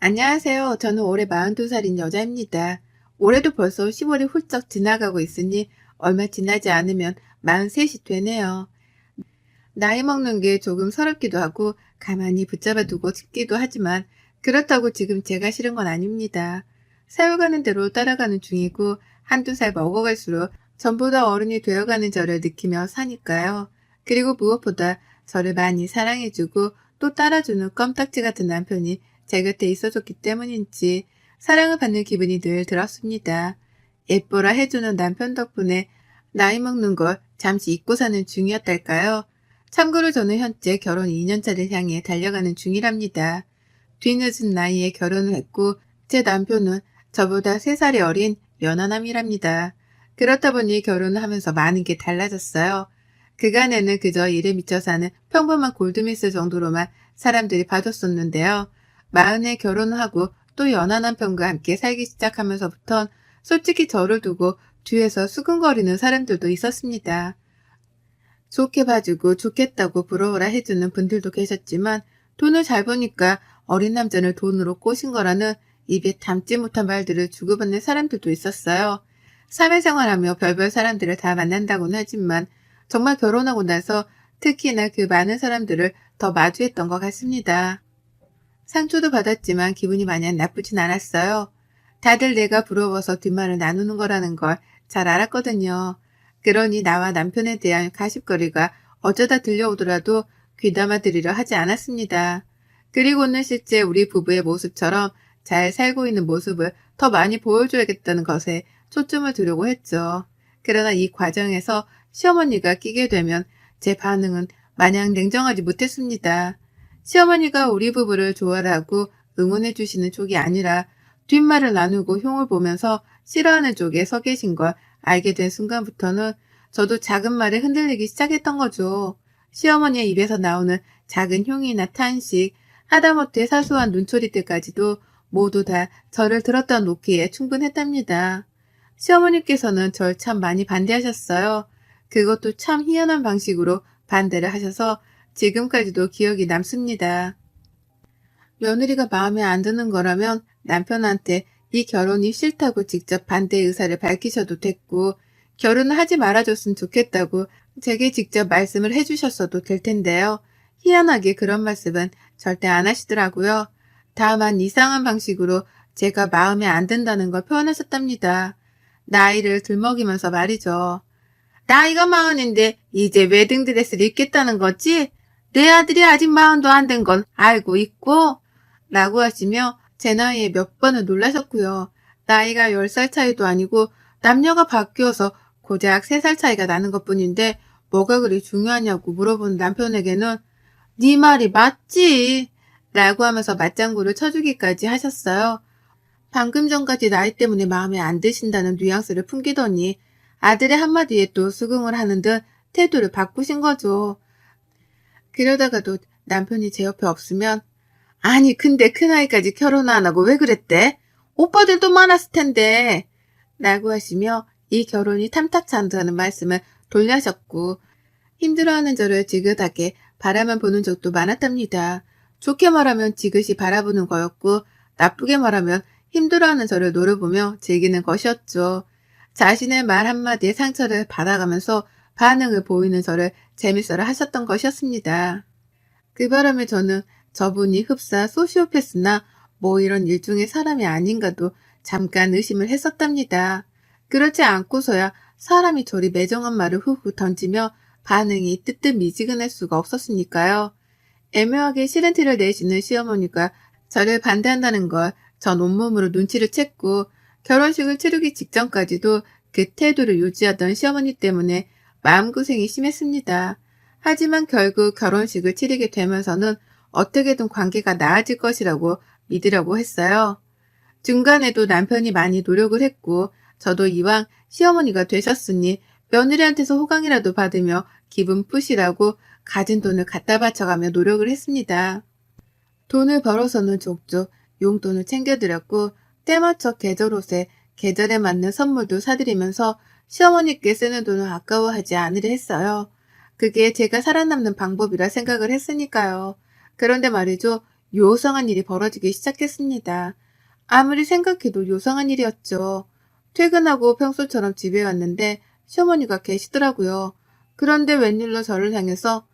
안녕하세요. 저는 올해 42살인 여자입니다. 올해도 벌써 10월이 훌쩍 지나가고 있으니 얼마 지나지 않으면 43이 되네요. 나이 먹는 게 조금 서럽기도 하고 가만히 붙잡아 두고 싶기도 하지만 그렇다고 지금 제가 싫은 건 아닙니다. 세월 가는 대로 따라가는 중이고 한두 살 먹어갈수록 전보다 어른이 되어가는 저를 느끼며 사니까요. 그리고 무엇보다 저를 많이 사랑해주고 또 따라주는 껌딱지 같은 남편이 제 곁에 있어줬기 때문인지 사랑을 받는 기분이 늘 들었습니다. 예뻐라 해주는 남편 덕분에 나이 먹는 걸 잠시 잊고 사는 중이었달까요? 참고로 저는 현재 결혼 2년차를 향해 달려가는 중이랍니다. 뒤늦은 나이에 결혼을 했고 제 남편은 저보다 3살이 어린 연하남이랍니다. 그렇다 보니 결혼을 하면서 많은 게 달라졌어요. 그간에는 그저 일에 미쳐 사는 평범한 골드미스 정도로만 사람들이 봐줬었는데요. 40에 결혼을 하고 또 연하 남편과 함께 살기 시작하면서부턴 솔직히 저를 두고 뒤에서 수근거리는 사람들도 있었습니다. 좋게 봐주고 좋겠다고 부러워라 해주는 분들도 계셨지만 돈을 잘 버니까 어린 남자를 돈으로 꼬신 거라는 입에 담지 못한 말들을 주고받는 사람들도 있었어요. 사회생활하며 별별 사람들을 다 만난다고는 하지만 정말 결혼하고 나서 특히나 그 많은 사람들을 더 마주했던 것 같습니다. 상처도 받았지만 기분이 마냥 나쁘진 않았어요. 다들 내가 부러워서 뒷말을 나누는 거라는 걸 잘 알았거든요. 그러니 나와 남편에 대한 가십거리가 어쩌다 들려오더라도 귀담아 들으려 하지 않았습니다. 그리고는 실제 우리 부부의 모습처럼 잘 살고 있는 모습을 더 많이 보여줘야겠다는 것에 초점을 두려고 했죠. 그러나 이 과정에서 시어머니가 끼게 되면 제 반응은 마냥 냉정하지 못했습니다. 시어머니가 우리 부부를 좋아하고 응원해 주시는 쪽이 아니라 뒷말을 나누고 흉을 보면서 싫어하는 쪽에 서 계신 걸 알게 된 순간부터는 저도 작은 말에 흔들리기 시작했던 거죠. 시어머니의 입에서 나오는 작은 흉이나 탄식, 하다못해 사소한 눈초리들까지도 모두 다 저를 들었다 놓기에 충분했답니다. 시어머니께서는 절 참 많이 반대하셨어요. 그것도 참 희한한 방식으로 반대를 하셔서 지금까지도 기억이 남습니다. 며느리가 마음에 안 드는 거라면 남편한테 이 결혼이 싫다고 직접 반대 의사를 밝히셔도 됐고 결혼을 하지 말아줬으면 좋겠다고 제게 직접 말씀을 해주셨어도 될 텐데요. 희한하게 그런 말씀은 절대 안 하시더라고요. 다만 이상한 방식으로 제가 마음에 안 든다는 걸 표현하셨답니다. 나이를 들먹이면서 말이죠. 나이가 40인데 이제 웨딩드레스를 입겠다는 거지? 내 아들이 아직 40도 안 된 건 알고 있고? 라고 하시며 제 나이에 몇 번을 놀라셨고요. 나이가 10살 차이도 아니고 남녀가 바뀌어서 고작 3살 차이가 나는 것뿐인데 뭐가 그리 중요하냐고 물어본 남편에게는 네 말이 맞지? 라고 하면서 맞장구를 쳐주기까지 하셨어요. 방금 전까지 나이 때문에 마음에 안 드신다는 뉘앙스를 풍기더니 아들의 한마디에 또 수긍을 하는 듯 태도를 바꾸신 거죠. 그러다가도 남편이 제 옆에 없으면 아니 근데 큰아이까지 결혼 안 하고 왜 그랬대? 오빠들도 많았을 텐데 라고 하시며 이 결혼이 탐탁치 않다는 말씀을 돌려하셨고 힘들어하는 저를 지긋하게 바라만 보는 적도 많았답니다. 좋게 말하면 지긋이 바라보는 거였고 나쁘게 말하면 힘들어하는 저를 노려보며 즐기는 것이었죠. 자신의 말 한마디에 상처를 받아가면서 반응을 보이는 저를 재밌어라 하셨던 것이었습니다. 그 바람에 저는 저분이 흡사 소시오패스나 뭐 이런 일종의 사람이 아닌가도 잠깐 의심을 했었답니다. 그렇지 않고서야 사람이 저리 매정한 말을 후후 던지며 반응이 뜨뜻미지근할 수가 없었으니까요. 애매하게 싫은 티를 내시는 시어머니가 저를 반대한다는 걸 전 온몸으로 눈치를 챘고 결혼식을 치르기 직전까지도 그 태도를 유지하던 시어머니 때문에 마음고생이 심했습니다. 하지만 결국 결혼식을 치르게 되면서는 어떻게든 관계가 나아질 것이라고 믿으려고 했어요. 중간에도 남편이 많이 노력을 했고 저도 이왕 시어머니가 되셨으니 며느리한테서 호강이라도 받으며 기분 푸시라고 가진 돈을 갖다 바쳐가며 노력을 했습니다. 돈을 벌어서는 족족 용돈을 챙겨드렸고 때맞춰 계절 옷에 계절에 맞는 선물도 사드리면서 시어머니께 쓰는 돈을 아까워하지 않으려 했어요. 그게 제가 살아남는 방법이라 생각을 했으니까요. 그런데 말이죠. 요상한 일이 벌어지기 시작했습니다. 아무리 생각해도 요상한 일이었죠. 퇴근하고 평소처럼 집에 왔는데 시어머니가 계시더라고요. 그런데 웬일로 저를 향해서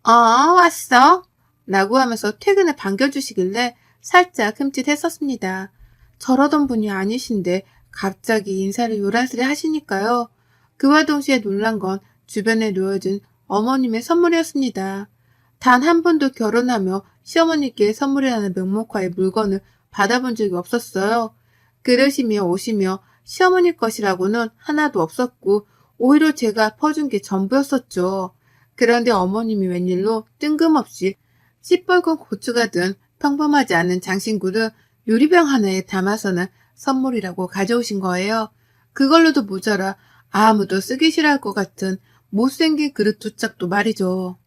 왔어? 라고 하면서 퇴근을 반겨주시길래 살짝 흠칫했었습니다. 저러던 분이 아니신데 갑자기 인사를 요란스레 하시니까요. 그와 동시에 놀란 건 주변에 놓여진 어머님의 선물이었습니다. 단 한 번도 결혼하며 시어머니께 선물이라는 명목하에 물건을 받아본 적이 없었어요. 그릇이며 옷이며 시어머니 것이라고는 하나도 없었고 오히려 제가 퍼준 게 전부였었죠. 그런데 어머님이 웬일로 뜬금없이 시뻘건 고추가 든 평범하지 않은 장신구를 유리병 하나에 담아서는 선물이라고 가져오신 거예요. 그걸로도 모자라 아무도 쓰기 싫어할 것 같은 못생긴 그릇 두 짝도 말이죠.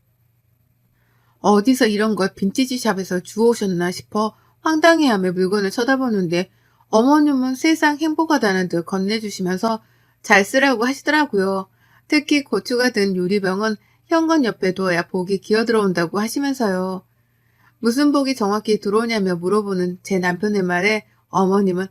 어디서 이런 걸 빈티지 샵에서 주워오셨나 싶어 황당해하며 물건을 쳐다보는데 어머님은 세상 행복하다는 듯 건네주시면서 잘 쓰라고 하시더라고요. 특히 고추가 든 유리병은 현관 옆에 둬야 복이 기어들어온다고 하시면서요. 무슨 복이 정확히 들어오냐며 물어보는 제 남편의 말에 어머님은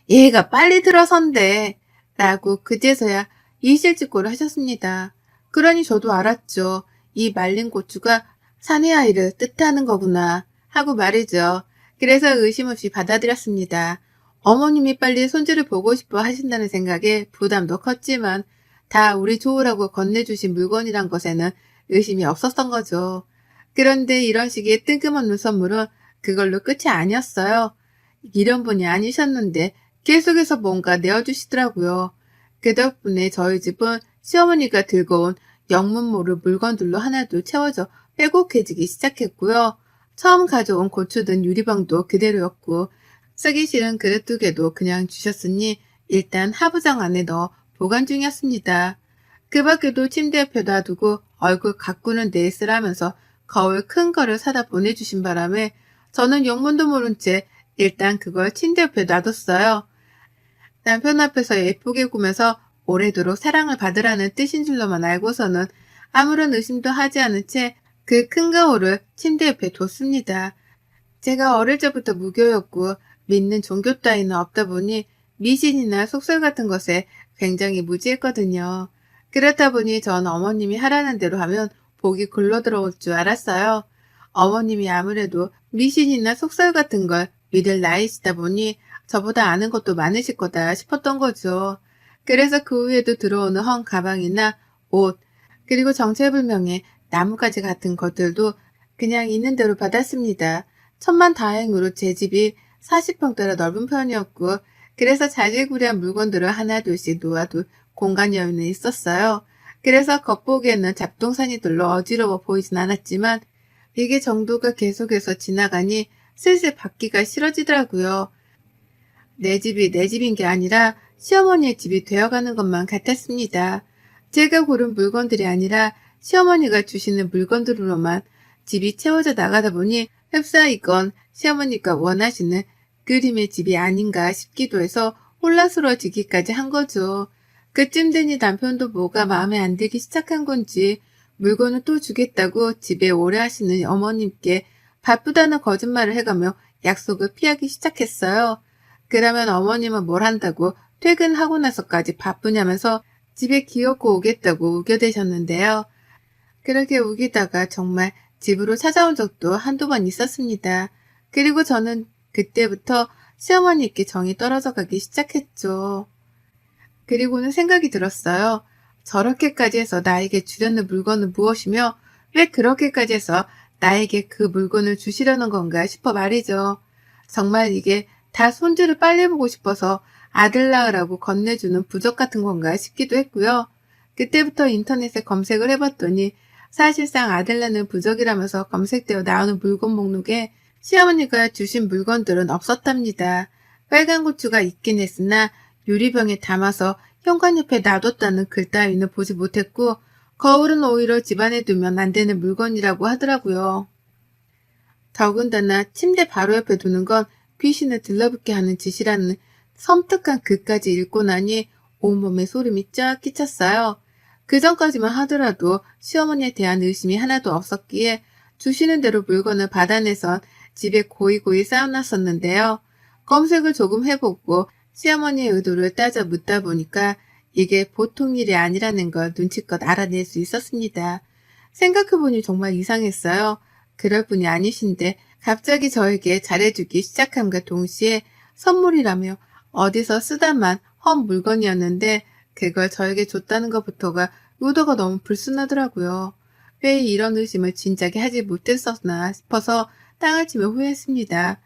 얘가 빨리 들어선대 라고 그제서야 이실직고를 하셨습니다. 그러니 저도 알았죠. 이 말린 고추가 사내 아이를 뜻하는 거구나 하고 말이죠. 그래서 의심 없이 받아들였습니다. 어머님이 빨리 손주를 보고 싶어 하신다는 생각에 부담도 컸지만 다 우리 좋으라고 건네주신 물건이란 것에는 의심이 없었던 거죠. 그런데 이런 식의 뜬금없는 선물은 그걸로 끝이 아니었어요. 이런 분이 아니셨는데 계속해서 뭔가 내어주시더라고요. 그 덕분에 저희 집은 시어머니가 들고 온 영문 모를 물건들로 하나도 채워져 빼곡해지기 시작했고요. 처음 가져온 고추 든 유리병도 그대로였고 쓰기 싫은 그릇 두 개도 그냥 주셨으니 일단 하부장 안에 넣어 보관 중이었습니다. 그 밖에도 침대 옆에 놔두고 얼굴 가꾸는 데 쓰라면서 거울 큰 거를 사다 보내주신 바람에 저는 영문도 모른 채 일단 그걸 침대 옆에 놔뒀어요. 남편 앞에서 예쁘게 구면서 오래도록 사랑을 받으라는 뜻인 줄로만 알고서는 아무런 의심도 하지 않은 채 그 큰 거울을 침대 옆에 뒀습니다. 제가 어릴 적부터 무교였고 믿는 종교 따위는 없다 보니 미신이나 속설 같은 것에 굉장히 무지했거든요. 그렇다 보니 전 어머님이 하라는 대로 하면 복이 굴러 들어올 줄 알았어요. 어머님이 아무래도 미신이나 속설 같은 걸 믿을 나이시다 보니 저보다 아는 것도 많으실 거다 싶었던 거죠. 그래서 그 후에도 들어오는 헝 가방이나 옷, 그리고 정체불명의 나뭇가지 같은 것들도 그냥 있는 대로 받았습니다. 천만다행으로 제 집이 40평대라 넓은 편이었고 그래서 자질구레한 물건들을 하나둘씩 놓아둘 공간 여유는 있었어요. 그래서 겉보기에는 잡동사니들로 어지러워 보이진 않았지만 이게 정도가 계속해서 지나가니 슬슬 받기가 싫어지더라고요. 내 집이 내 집인 게 아니라 시어머니의 집이 되어가는 것만 같았습니다. 제가 고른 물건들이 아니라 시어머니가 주시는 물건들로만 집이 채워져 나가다 보니 흡사이건 시어머니가 원하시는 그림의 집이 아닌가 싶기도 해서 혼란스러워지기까지 한 거죠. 그쯤 되니 남편도 뭐가 마음에 안 들기 시작한 건지 물건을 또 주겠다고 집에 오래 하시는 어머님께 바쁘다는 거짓말을 해가며 약속을 피하기 시작했어요. 그러면 어머님은 뭘 한다고 퇴근하고 나서까지 바쁘냐면서 집에 기어코 오겠다고 우겨대셨는데요. 그렇게 우기다가 정말 집으로 찾아온 적도 한두 번 있었습니다. 그리고 저는 그때부터 시어머니께 정이 떨어져 가기 시작했죠. 그리고는 생각이 들었어요. 저렇게까지 해서 나에게 주려는 물건은 무엇이며 왜 그렇게까지 해서 나에게 그 물건을 주시려는 건가 싶어 말이죠. 정말 이게 다 손주를 빨리 보고 싶어서 아들 낳으라고 건네주는 부적 같은 건가 싶기도 했고요. 그때부터 인터넷에 검색을 해봤더니 사실상 아들 낳는 부적이라면서 검색되어 나오는 물건 목록에 시어머니가 주신 물건들은 없었답니다. 빨간 고추가 있긴 했으나 유리병에 담아서 현관 옆에 놔뒀다는 글 따위는 보지 못했고 거울은 오히려 집안에 두면 안 되는 물건이라고 하더라고요. 더군다나 침대 바로 옆에 두는 건 귀신을 들러붙게 하는 짓이라는 섬뜩한 글까지 읽고 나니 온몸에 소름이 쫙 끼쳤어요. 그 전까지만 하더라도 시어머니에 대한 의심이 하나도 없었기에 주시는 대로 물건을 받아내선 집에 고이고이 쌓아놨었는데요. 검색을 조금 해보고 시어머니의 의도를 따져 묻다 보니까 이게 보통 일이 아니라는 걸 눈치껏 알아낼 수 있었습니다. 생각해보니 정말 이상했어요. 그럴 분이 아니신데 갑자기 저에게 잘해주기 시작함과 동시에 선물이라며 어디서 쓰다만 헛 물건이었는데 그걸 저에게 줬다는 것부터가 의도가 너무 불순하더라고요. 왜 이런 의심을 진작에 하지 못했었나 싶어서 땅을 치며 후회했습니다.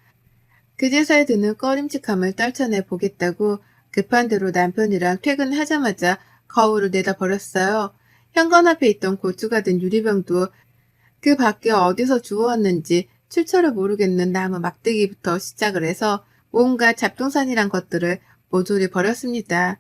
그제서야 드는 꺼림칙함을 떨쳐내 보겠다고 급한 대로 남편이랑 퇴근하자마자 거울을 내다버렸어요. 현관 앞에 있던 고추가 든 유리병도 그 밖에 어디서 주워왔는지 출처를 모르겠는 나무 막대기부터 시작을 해서 온갖 잡동사니란 것들을 모조리 버렸습니다.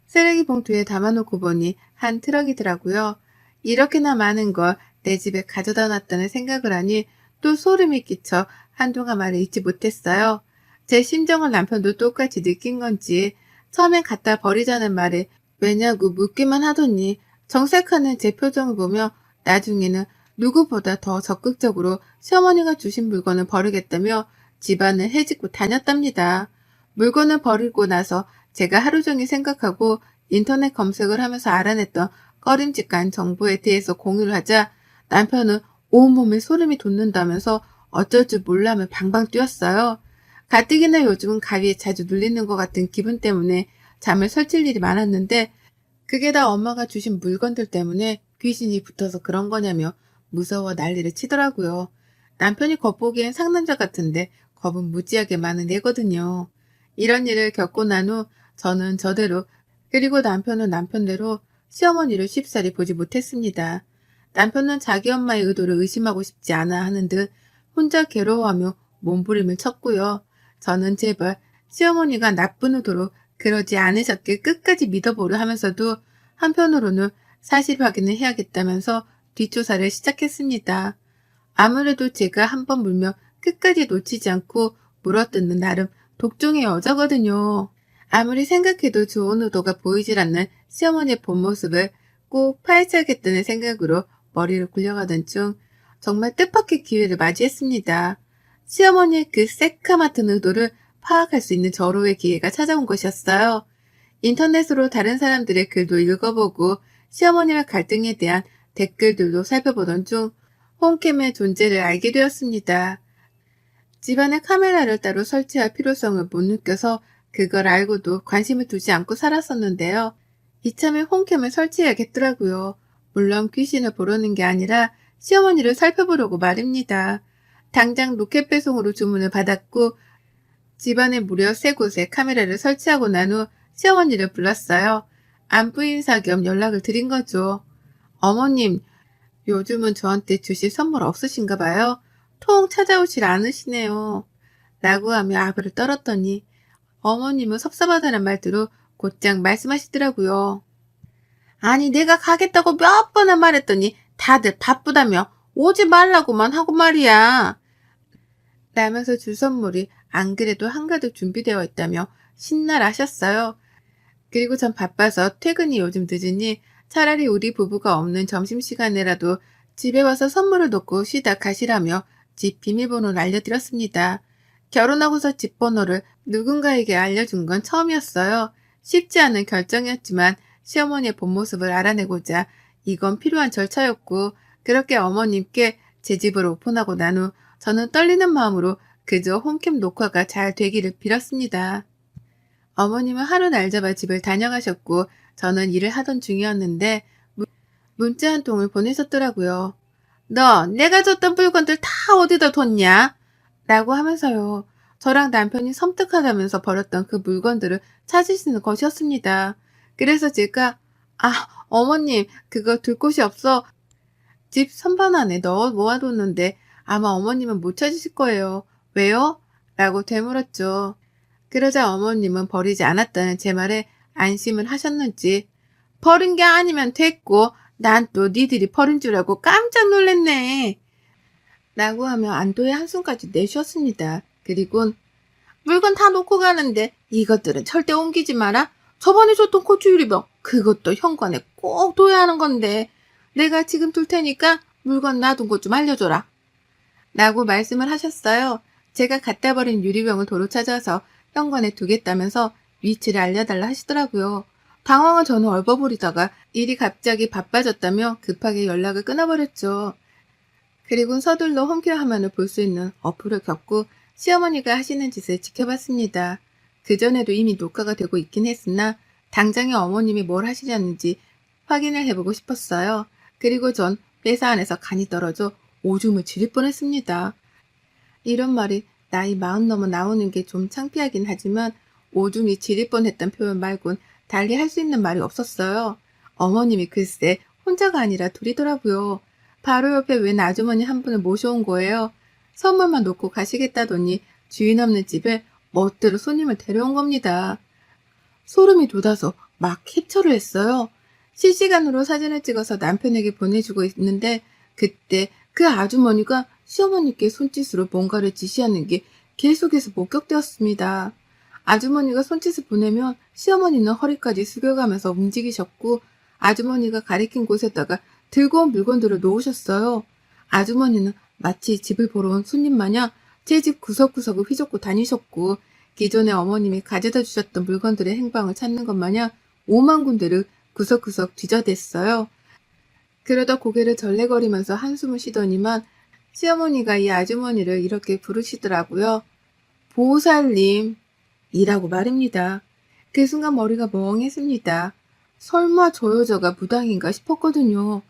쓰레기 봉투에 담아놓고 보니 한 트럭이더라고요. 이렇게나 많은 걸 내 집에 가져다 놨다는 생각을 하니 또 소름이 끼쳐 한동안 말을 잊지 못했어요. 제 심정을 남편도 똑같이 느낀 건지 처음엔 갖다 버리자는 말에 왜냐고 묻기만 하더니 정색하는 제 표정을 보며 나중에는 누구보다 더 적극적으로 시어머니가 주신 물건을 버리겠다며 집안을 헤집고 다녔답니다. 물건을 버리고 나서 제가 하루 종일 생각하고 인터넷 검색을 하면서 알아냈던 꺼림칙한 정보에 대해서 공유를 하자 남편은 온몸에 소름이 돋는다면서 어쩔 줄 몰라며 방방 뛰었어요. 가뜩이나 요즘은 가위에 자주 눌리는 것 같은 기분 때문에 잠을 설칠 일이 많았는데 그게 다 엄마가 주신 물건들 때문에 귀신이 붙어서 그런 거냐며 무서워 난리를 치더라고요. 남편이 겉보기엔 상남자 같은데 겁은 무지하게 많은 애거든요. 이런 일을 겪고 난 후 저는 저대로 그리고 남편은 남편대로 시어머니를 쉽사리 보지 못했습니다. 남편은 자기 엄마의 의도를 의심하고 싶지 않아 하는 듯 혼자 괴로워하며 몸부림을 쳤고요. 저는 제발 시어머니가 나쁜 의도로 그러지 않으셨길 끝까지 믿어보려 하면서도 한편으로는 사실 확인을 해야겠다면서 뒷조사를 시작했습니다. 아무래도 제가 한번 물면 끝까지 놓치지 않고 물어뜯는 나름 독종의 여자거든요. 아무리 생각해도 좋은 의도가 보이질 않는 시어머니의 본 모습을 꼭 파헤쳐야겠다는 생각으로 머리를 굴려가던 중 정말 뜻밖의 기회를 맞이했습니다. 시어머니의 그 새카맣은 의도를 파악할 수 있는 절호의 기회가 찾아온 것이었어요. 인터넷으로 다른 사람들의 글도 읽어보고 시어머니와 갈등에 대한 댓글들도 살펴보던 중 홈캠의 존재를 알게 되었습니다. 집안에 카메라를 따로 설치할 필요성을 못 느껴서 그걸 알고도 관심을 두지 않고 살았었는데요. 이참에 홈캠을 설치해야겠더라고요. 물론 귀신을 보려는 게 아니라 시어머니를 살펴보려고 말입니다. 당장 로켓 배송으로 주문을 받았고 집안에 무려 3곳에 카메라를 설치하고 난 후 시어머니를 불렀어요. 안부 인사 겸 연락을 드린 거죠. 어머님, 요즘은 저한테 주실 선물 없으신가 봐요. 통 찾아오질 않으시네요. 라고 하며 아부를 떨었더니 어머님은 섭섭하다는 말투로 곧장 말씀하시더라고요. 아니 내가 가겠다고 몇 번을 말했더니 다들 바쁘다며 오지 말라고만 하고 말이야. 라면서 줄 선물이 안 그래도 한가득 준비되어 있다며 신나라셨어요. 그리고 전 바빠서 퇴근이 요즘 늦으니 차라리 우리 부부가 없는 점심시간에라도 집에 와서 선물을 놓고 쉬다 가시라며 집 비밀번호를 알려드렸습니다. 결혼하고서 집 번호를 누군가에게 알려준 건 처음이었어요. 쉽지 않은 결정이었지만 시어머니의 본 모습을 알아내고자 이건 필요한 절차였고 그렇게 어머님께 제 집을 오픈하고 난 후 저는 떨리는 마음으로 그저 홈캠 녹화가 잘 되기를 빌었습니다. 어머님은 하루 날 잡아 집을 다녀가셨고 저는 일을 하던 중이었는데 문자 한 통을 보내셨더라고요. 너 내가 줬던 물건들 다 어디다 뒀냐? 라고 하면서요. 저랑 남편이 섬뜩하다면서 버렸던 그 물건들을 찾으시는 것이었습니다. 그래서 제가 어머님 그거 둘 곳이 없어 집 선반 안에 넣어 모아뒀는데 아마 어머님은 못 찾으실 거예요. 왜요? 라고 되물었죠. 그러자 어머님은 버리지 않았다는 제 말에 안심을 하셨는지 버린 게 아니면 됐고 난 또 니들이 버린 줄 알고 깜짝 놀랐네. 라고 하며 안도의 한숨까지 내쉬었습니다. 그리곤 물건 다 놓고 가는데 이것들은 절대 옮기지 마라. 저번에 줬던 고추 유리병 그것도 현관에 꼭 둬야 하는 건데 내가 지금 둘 테니까 물건 놔둔 곳 좀 알려줘라. 라고 말씀을 하셨어요. 제가 갖다 버린 유리병을 도로 찾아서 현관에 두겠다면서 위치를 알려달라 하시더라고요. 당황한 저는 얼버무리다가 일이 갑자기 바빠졌다며 급하게 연락을 끊어버렸죠. 그리고 서둘러 홈케어 화면을 볼 수 있는 어플을 켰고 시어머니가 하시는 짓을 지켜봤습니다. 그전에도 이미 녹화가 되고 있긴 했으나 당장에 어머님이 뭘 하시려는지 확인을 해보고 싶었어요. 그리고 전 회사 안에서 간이 떨어져 오줌을 지릴 뻔했습니다. 이런 말이 나이 40 넘어 나오는 게 좀 창피하긴 하지만 오줌이 지릴 뻔했단 표현 말곤 달리 할 수 있는 말이 없었어요. 어머님이 글쎄 혼자가 아니라 둘이더라고요. 바로 옆에 웬 아주머니 한 분을 모셔온 거예요. 선물만 놓고 가시겠다더니 주인 없는 집에 멋대로 손님을 데려온 겁니다. 소름이 돋아서 막 캡처를 했어요. 실시간으로 사진을 찍어서 남편에게 보내주고 있는데 그때 그 아주머니가 시어머니께 손짓으로 뭔가를 지시하는 게 계속해서 목격되었습니다. 아주머니가 손짓을 보내면 시어머니는 허리까지 숙여가면서 움직이셨고 아주머니가 가리킨 곳에다가 들고 온 물건들을 놓으셨어요. 아주머니는 마치 집을 보러 온 손님 마냥 제 집 구석구석을 휘젓고 다니셨고 기존에 어머님이 가져다 주셨던 물건들의 행방을 찾는 것 마냥 5만 군데를 구석구석 뒤져댔어요. 그러다 고개를 절레거리면서 한숨을 쉬더니만 시어머니가 이 아주머니를 이렇게 부르시더라고요. 보살님 이라고 말입니다. 그 순간 머리가 멍했습니다. 설마 저 여자가 무당인가 싶었거든요.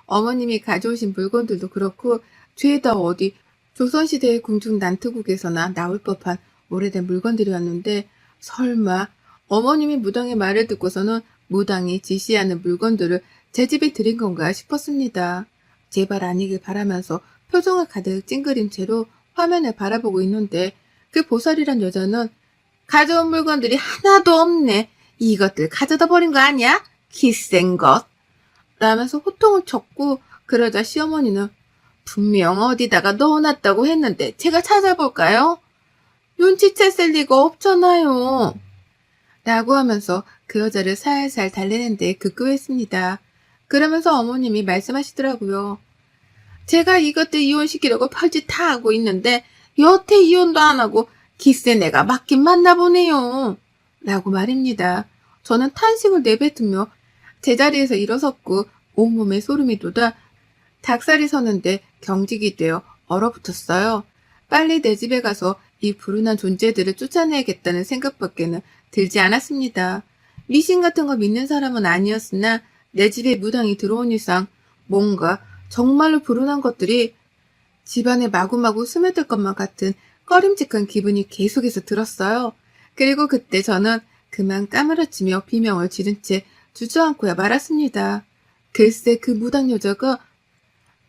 어머님이 가져오신 물건들도 그렇고 죄다 어디 조선시대의 궁중 난투국에서나 나올 법한 오래된 물건들이었는데 설마 어머님이 무당의 말을 듣고서는 무당이 지시하는 물건들을 제 집에 들인 건가 싶었습니다. 제발 아니길 바라면서 표정을 가득 찡그린 채로 화면을 바라보고 있는데 그 보살이란 여자는 가져온 물건들이 하나도 없네. 이것들 가져다 버린 거 아니야? 기센 것. 라면서 호통을 쳤고 그러자 시어머니는 분명 어디다가 넣어놨다고 했는데 제가 찾아볼까요? 눈치챘을 리가 없잖아요. 라고 하면서 그 여자를 살살 달래는 데 급급했습니다. 그러면서 어머님이 말씀하시더라고요. 제가 이것들 이혼시키려고 별짓 다 하고 있는데 여태 이혼도 안 하고 기세 내가 맞긴 맞나 보네요. 라고 말입니다. 저는 탄식을 내뱉으며 제자리에서 일어섰고 온몸에 소름이 돋아 닭살이 서는데 경직이 되어 얼어붙었어요. 빨리 내 집에 가서 이 불운한 존재들을 쫓아내야겠다는 생각밖에는 들지 않았습니다. 미신 같은 거 믿는 사람은 아니었으나 내 집에 무당이 들어온 이상 뭔가 정말로 불운한 것들이 집안에 마구마구 스며들 것만 같은 꺼림직한 기분이 계속해서 들었어요. 그리고 그때 저는 그만 까무러치며 비명을 지른 채 주저앉고야 말았습니다. 글쎄 그 무당 여자가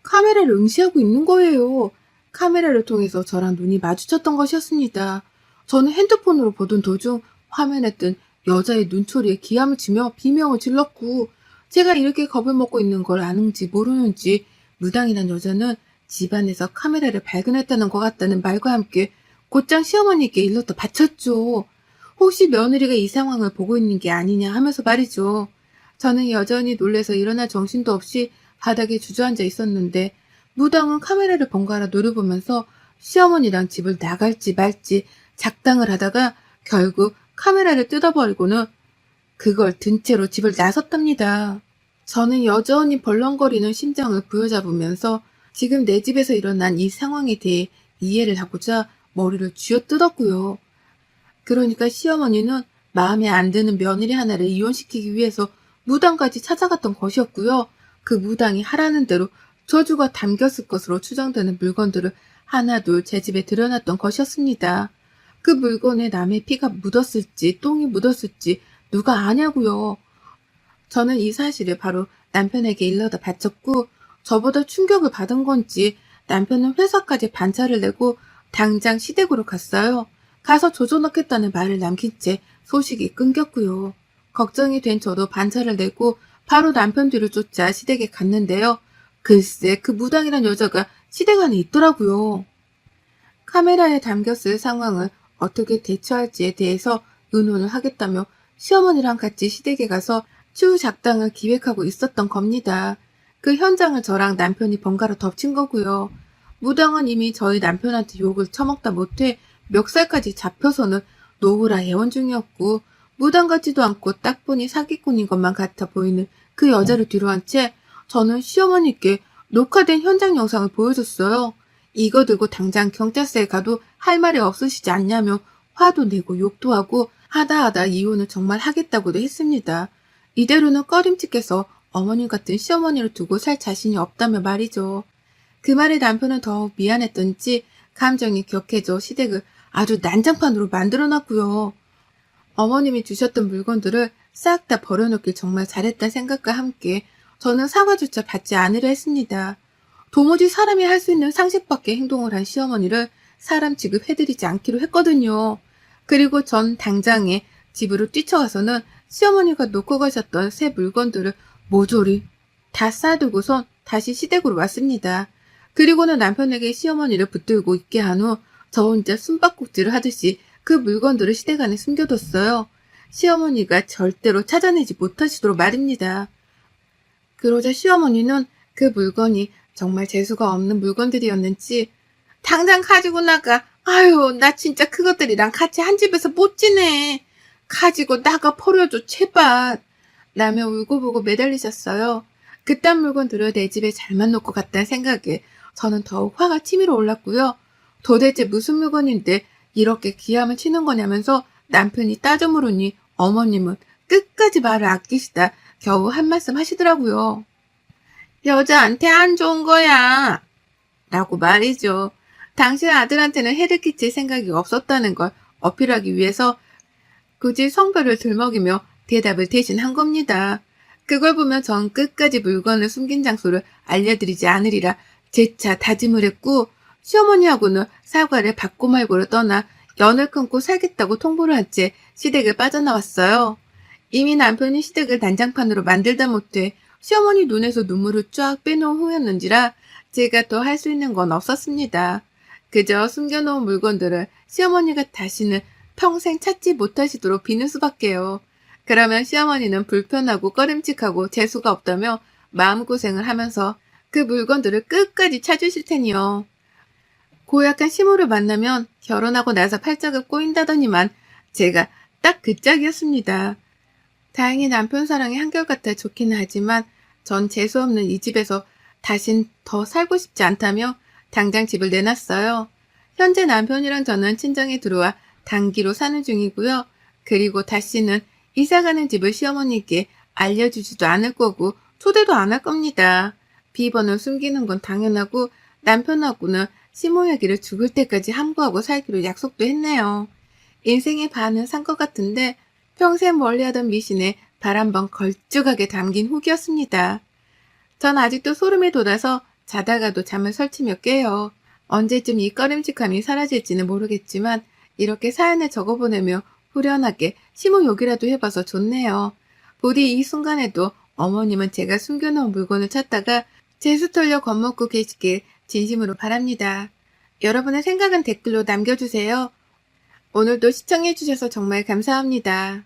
카메라를 응시하고 있는 거예요. 카메라를 통해서 저랑 눈이 마주쳤던 것이었습니다. 저는 핸드폰으로 보던 도중 화면에 뜬 여자의 눈초리에 기함을 치며 비명을 질렀고 제가 이렇게 겁을 먹고 있는 걸 아는지 모르는지 무당이란 여자는 집안에서 카메라를 발견했다는 것 같다는 말과 함께 곧장 시어머니께 일렀다 바쳤죠. 혹시 며느리가 이 상황을 보고 있는 게 아니냐 하면서 말이죠. 저는 여전히 놀라서 일어날 정신도 없이 바닥에 주저앉아 있었는데 무당은 카메라를 번갈아 노려보면서 시어머니랑 집을 나갈지 말지 작당을 하다가 결국 카메라를 뜯어버리고는 그걸 든 채로 집을 나섰답니다. 저는 여전히 벌렁거리는 심장을 부여잡으면서 지금 내 집에서 일어난 이 상황에 대해 이해를 하고자 머리를 쥐어뜯었고요. 그러니까 시어머니는 마음에 안 드는 며느리 하나를 이혼시키기 위해서 무당까지 찾아갔던 것이었고요. 그 무당이 하라는 대로 저주가 담겼을 것으로 추정되는 물건들을 하나둘 제 집에 들여놨던 것이었습니다. 그 물건에 남의 피가 묻었을지 똥이 묻었을지 누가 아냐고요. 저는 이 사실을 바로 남편에게 일러다 바쳤고 저보다 충격을 받은 건지 남편은 회사까지 반차를 내고 당장 시댁으로 갔어요. 가서 조져놓겠다는 말을 남긴 채 소식이 끊겼고요. 걱정이 된 저도 반차를 내고 바로 남편 뒤를 쫓아 시댁에 갔는데요. 글쎄 그 무당이란 여자가 시댁 안에 있더라고요. 카메라에 담겼을 상황을 어떻게 대처할지에 대해서 의논을 하겠다며 시어머니랑 같이 시댁에 가서 추후 작당을 기획하고 있었던 겁니다. 그 현장을 저랑 남편이 번갈아 덮친 거고요. 무당은 이미 저희 남편한테 욕을 처먹다 못해 멱살까지 잡혀서는 노후라 애원 중이었고, 무당 같지도 않고 딱 보니 사기꾼인 것만 같아 보이는 그 여자를 뒤로 한 채 저는 시어머니께 녹화된 현장 영상을 보여줬어요. 이거 들고 당장 경찰서에 가도 할 말이 없으시지 않냐며 화도 내고 욕도 하고 하다 이혼을 정말 하겠다고도 했습니다. 이대로는 꺼림칙해서 어머님 같은 시어머니를 두고 살 자신이 없다며 말이죠. 그 말에 남편은 더욱 미안했던지 감정이 격해져 시댁을 아주 난장판으로 만들어놨고요. 어머님이 주셨던 물건들을 싹 다 버려놓길 정말 잘했다는 생각과 함께 저는 사과조차 받지 않으려 했습니다. 도무지 사람이 할 수 있는 상식밖의 행동을 한 시어머니를 사람 취급해드리지 않기로 했거든요. 그리고 전 당장에 집으로 뛰쳐가서는 시어머니가 놓고 가셨던 새 물건들을 모조리 다 싸두고선 다시 시댁으로 왔습니다. 그리고는 남편에게 시어머니를 붙들고 있게 한 후 저 혼자 숨바꼭질을 하듯이 그 물건들을 시댁 안에 숨겨뒀어요. 시어머니가 절대로 찾아내지 못하시도록 말입니다. 그러자 시어머니는 그 물건이 정말 재수가 없는 물건들이었는지 당장 가지고 나가. 아유, 나 진짜 그것들이랑 같이 한 집에서 못 지내. 가지고 나가 버려줘, 제발. 라며 울고불고 매달리셨어요. 그딴 물건들을 내 집에 잘만 놓고 갔다는 생각에 저는 더욱 화가 치밀어 올랐고요. 도대체 무슨 물건인데 이렇게 기함을 치는 거냐면서 남편이 따져 물으니 어머님은 끝까지 말을 아끼시다 겨우 한 말씀 하시더라고요. 여자한테 안 좋은 거야. 라고 말이죠. 당신 아들한테는 해를 끼칠 생각이 없었다는 걸 어필하기 위해서 굳이 성별을 들먹이며 대답을 대신 한 겁니다. 그걸 보면 전 끝까지 물건을 숨긴 장소를 알려드리지 않으리라 재차 다짐을 했고, 시어머니하고는 사과를 받고 말고를 떠나 연을 끊고 살겠다고 통보를 한 채 시댁을 빠져나왔어요. 이미 남편이 시댁을 난장판으로 만들다 못해 시어머니 눈에서 눈물을 쫙 빼놓은 후였는지라 제가 더 할 수 있는 건 없었습니다. 그저 숨겨놓은 물건들을 시어머니가 다시는 평생 찾지 못하시도록 비는 수밖에요. 그러면 시어머니는 불편하고 꺼림칙하고 재수가 없다며 마음고생을 하면서 그 물건들을 끝까지 찾으실 테니요. 고약한 시모를 만나면 결혼하고 나서 팔짝을 꼬인다더니만 제가 딱 그 짝이었습니다. 다행히 남편 사랑이 한결같아 좋기는 하지만 전 재수없는 이 집에서 다신 더 살고 싶지 않다며 당장 집을 내놨어요. 현재 남편이랑 저는 친정에 들어와 단기로 사는 중이고요. 그리고 다시는 이사가는 집을 시어머니께 알려주지도 않을 거고 초대도 안 할 겁니다. 비번을 숨기는 건 당연하고 남편하고는 시모 얘기를 죽을 때까지 함구하고 살기로 약속도 했네요. 인생의 반은 산 것 같은데 평생 멀리하던 미신에 발 한 번 걸쭉하게 담긴 후기였습니다. 전 아직도 소름이 돋아서 자다가도 잠을 설치며 깨요. 언제쯤 이 꺼림칙함이 사라질지는 모르겠지만 이렇게 사연을 적어보내며 후련하게 시모 욕이라도 해봐서 좋네요. 부디 이 순간에도 어머님은 제가 숨겨놓은 물건을 찾다가 재수 털려 겁먹고 계시길 진심으로 바랍니다. 여러분의 생각은 댓글로 남겨주세요. 오늘도 시청해주셔서 정말 감사합니다.